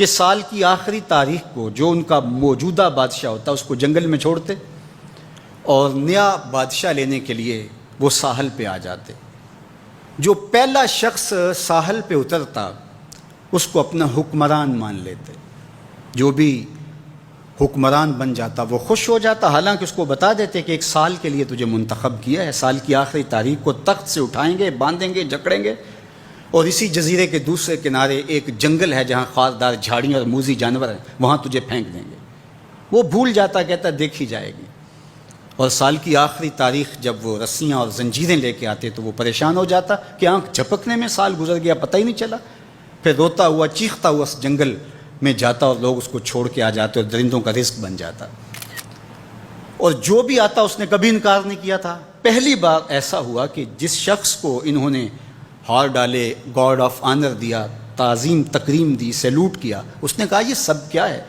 کہ سال کی آخری تاریخ کو جو ان کا موجودہ بادشاہ ہوتا اس کو جنگل میں چھوڑتے اور نیا بادشاہ لینے کے لیے وہ ساحل پہ آ جاتے۔ جو پہلا شخص ساحل پہ اترتا اس کو اپنا حکمران مان لیتے۔ جو بھی حکمران بن جاتا وہ خوش ہو جاتا، حالانکہ اس کو بتا دیتے کہ ایک سال کے لیے تجھے منتخب کیا ہے، سال کی آخری تاریخ کو تخت سے اٹھائیں گے، باندھیں گے، جکڑیں گے، اور اسی جزیرے کے دوسرے کنارے ایک جنگل ہے جہاں خاردار جھاڑیاں اور موذی جانور ہیں، وہاں تجھے پھینک دیں گے۔ وہ بھول جاتا، کہتا دیکھی جائے گی۔ اور سال کی آخری تاریخ جب وہ رسیاں اور زنجیریں لے کے آتے تو وہ پریشان ہو جاتا کہ آنکھ جھپکنے میں سال گزر گیا، پتہ ہی نہیں چلا۔ پھر روتا ہوا چیختا ہوا اس جنگل میں جاتا اور لوگ اس کو چھوڑ کے آ جاتے اور درندوں کا رزق بن جاتا۔ اور جو بھی آتا اس نے کبھی انکار نہیں کیا تھا۔ پہلی بار ایسا ہوا کہ جس شخص کو انہوں نے ہار ڈالے، گارڈ آف آنر دیا، تعظیم تکریم دی، سیلوٹ کیا، اس نے کہا یہ سب کیا ہے؟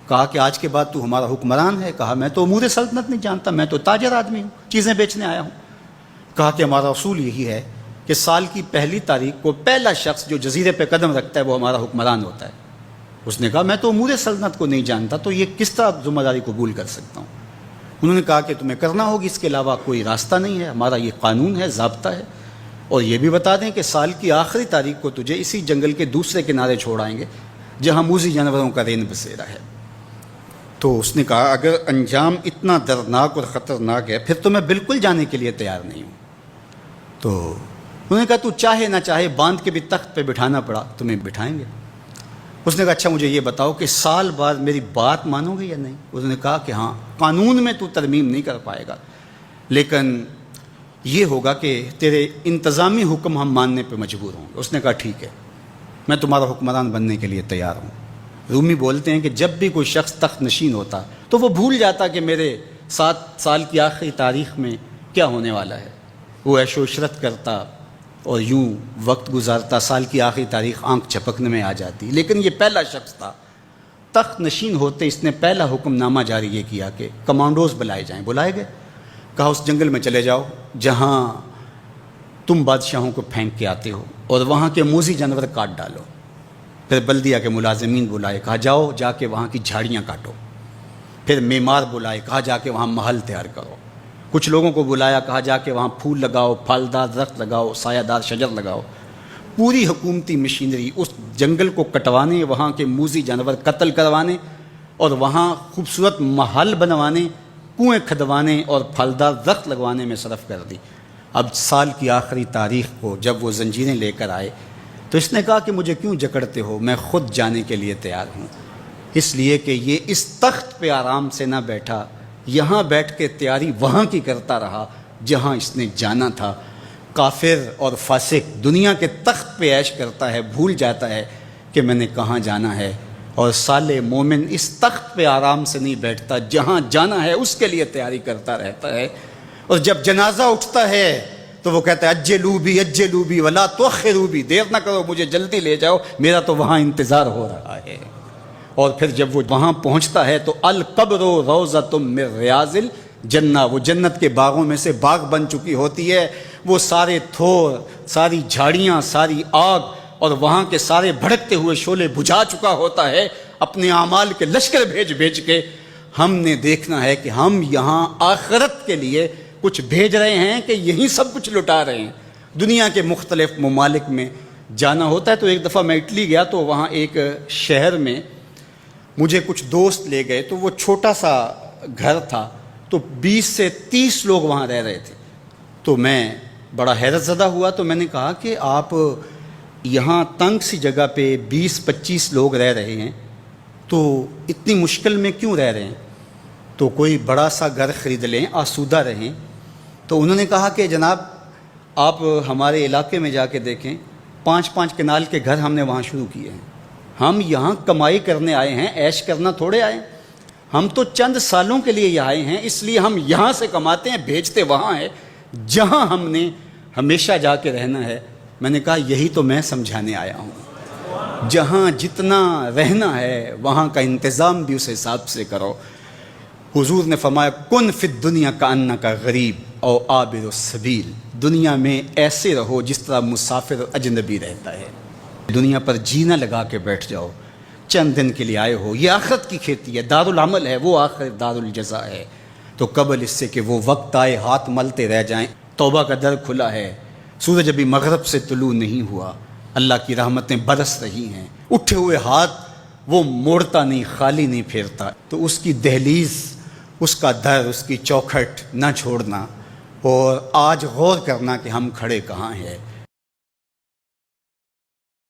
کہا کہ آج کے بعد تو ہمارا حکمران ہے۔ کہا میں تو امور سلطنت نہیں جانتا، میں تو تاجر آدمی ہوں، چیزیں بیچنے آیا ہوں۔ کہا کہ ہمارا اصول یہی ہے کہ سال کی پہلی تاریخ کو پہلا شخص جو جزیرے پہ قدم رکھتا ہے وہ ہمارا حکمران ہوتا ہے۔ اس نے کہا میں تو امور سلطنت کو نہیں جانتا، تو یہ کس طرح ذمہ داری قبول کر سکتا ہوں؟ انہوں نے کہا کہ تمہیں کرنا ہوگی، اس کے علاوہ کوئی راستہ نہیں ہے، ہمارا یہ قانون ہے، ضابطہ ہے۔ اور یہ بھی بتا دیں کہ سال کی آخری تاریخ کو تجھے اسی جنگل کے دوسرے کنارے چھوڑائیں گے جہاں موذی جانوروں کا رین بسیرا ہے۔ تو اس نے کہا اگر انجام اتنا دردناک اور خطرناک ہے پھر تو میں بالکل جانے کے لیے تیار نہیں ہوں۔ تو انہوں نے کہا تو چاہے نہ چاہے باندھ کے بھی تخت پہ بٹھانا پڑا تمہیں بٹھائیں گے۔ اس نے کہا اچھا مجھے یہ بتاؤ کہ سال بعد میری بات مانو گے یا نہیں؟ اس نے کہا کہ ہاں، قانون میں تو ترمیم نہیں کر پائے گا، لیکن یہ ہوگا کہ تیرے انتظامی حکم ہم ماننے پہ مجبور ہوں گے۔ اس نے کہا ٹھیک ہے، میں تمہارا حکمران بننے کے لیے تیار ہوں۔ رومی بولتے ہیں کہ جب بھی کوئی شخص تخت نشین ہوتا تو وہ بھول جاتا کہ میرے 7 سال کی آخری تاریخ میں کیا ہونے والا ہے۔ وہ عیش و عشرت کرتا اور یوں وقت گزارتا، سال کی آخری تاریخ آنکھ جھپکنے میں آ جاتی۔ لیکن یہ پہلا شخص تھا، تخت نشین ہوتے اس نے پہلا حکم نامہ جاری یہ کیا کہ کمانڈوز بلائے جائیں۔ بلائے گئے، کہا اس جنگل میں چلے جاؤ جہاں تم بادشاہوں کو پھینک کے آتے ہو اور وہاں کے موذی جانور کاٹ ڈالو۔ پھر بلدیہ کے ملازمین بلائے، کہا جاؤ جا کے وہاں کی جھاڑیاں کاٹو۔ پھر معمار بلائے، کہا جا کے وہاں محل تیار کرو۔ کچھ لوگوں کو بلایا، کہا جا کے وہاں پھول لگاؤ، پھلدار درخت لگاؤ، سایہ دار شجر لگاؤ۔ پوری حکومتی مشینری اس جنگل کو کٹوانے، وہاں کے موذی جانور قتل کروانے اور وہاں خوبصورت محل بنوانے، کنویں کھدوانے اور پھلدار درخت لگوانے میں صرف کر دی۔ اب سال کی آخری تاریخ کو جب وہ زنجیریں لے کر آئے تو اس نے کہا کہ مجھے کیوں جکڑتے ہو، میں خود جانے کے لیے تیار ہوں، اس لیے کہ یہ اس تخت پہ آرام سے نہ بیٹھا، یہاں بیٹھ کے تیاری وہاں کی کرتا رہا جہاں اس نے جانا تھا۔ کافر اور فاسق دنیا کے تخت پہ عیش کرتا ہے، بھول جاتا ہے کہ میں نے کہاں جانا ہے، اور صالح مومن اس تخت پہ آرام سے نہیں بیٹھتا، جہاں جانا ہے اس کے لیے تیاری کرتا رہتا ہے۔ اور جب جنازہ اٹھتا ہے تو وہ کہتا ہے اجلوا بی ولا تؤخروا بی، دیر نہ کرو، مجھے جلدی لے جاؤ، میرا تو وہاں انتظار ہو رہا ہے۔ اور پھر جب وہ وہاں پہنچتا ہے تو القبر روضۃ من ریاض الجنہ، وہ جنت کے باغوں میں سے باغ بن چکی ہوتی ہے۔ وہ سارے تھور، ساری جھاڑیاں، ساری آگ اور وہاں کے سارے بھڑکتے ہوئے شعلے بجھا چکا ہوتا ہے، اپنے اعمال کے لشکر بھیج کے۔ ہم نے دیکھنا ہے کہ ہم یہاں آخرت کے لیے کچھ بھیج رہے ہیں کہ یہیں سب کچھ لٹا رہے ہیں۔ دنیا کے مختلف ممالک میں جانا ہوتا ہے۔ تو ایک دفعہ میں اٹلی گیا تو وہاں ایک شہر میں مجھے کچھ دوست لے گئے، تو وہ چھوٹا سا گھر تھا، تو 20 سے 30 لوگ وہاں رہ رہے تھے۔ تو میں بڑا حیرت زدہ ہوا، تو میں نے کہا کہ آپ یہاں تنگ سی جگہ پہ 20-25 لوگ رہ رہے ہیں تو اتنی مشکل میں کیوں رہ رہے ہیں؟ تو کوئی بڑا سا گھر خرید لیں، آسودہ رہیں۔ تو انہوں نے کہا کہ جناب آپ ہمارے علاقے میں جا کے دیکھیں، 5-5 کنال کے گھر ہم نے وہاں شروع کیے ہیں۔ ہم یہاں کمائی کرنے آئے ہیں، عیش کرنا تھوڑے آئے ہیں۔ ہم تو چند سالوں کے لیے یہاں آئے ہیں، اس لیے ہم یہاں سے کماتے ہیں، بھیجتے وہاں ہے جہاں ہم نے ہمیشہ جا کے رہنا ہے۔ میں نے کہا یہی تو میں سمجھانے آیا ہوں، جہاں جتنا رہنا ہے وہاں کا انتظام بھی اس حساب سے کرو۔ حضور نے فرمایا کن فی الدنیا کانک غریب او عابر السبیل، دنیا میں ایسے رہو جس طرح مسافر اجنبی رہتا ہے۔ دنیا پر جینا لگا کے بیٹھ جاؤ چند دن کے لیے آئے ہو، یہ آخرت کی کھیتی ہے، دارالعمل ہے، وہ آخر دارالجزا ہے، تو قبل اس سے کہ وہ وقت آئے ہاتھ ملتے رہ جائیں، توبہ کا در کھلا ہے، سورج ابھی مغرب سے طلوع نہیں ہوا، اللہ کی رحمتیں برس رہی ہیں، اٹھے ہوئے ہاتھ وہ موڑتا نہیں، خالی نہیں پھیرتا، تو اس کی دہلیز، اس کا در، اس کی چوکھٹ نہ چھوڑنا، اور آج غور کرنا کہ ہم کھڑے کہاں ہیں۔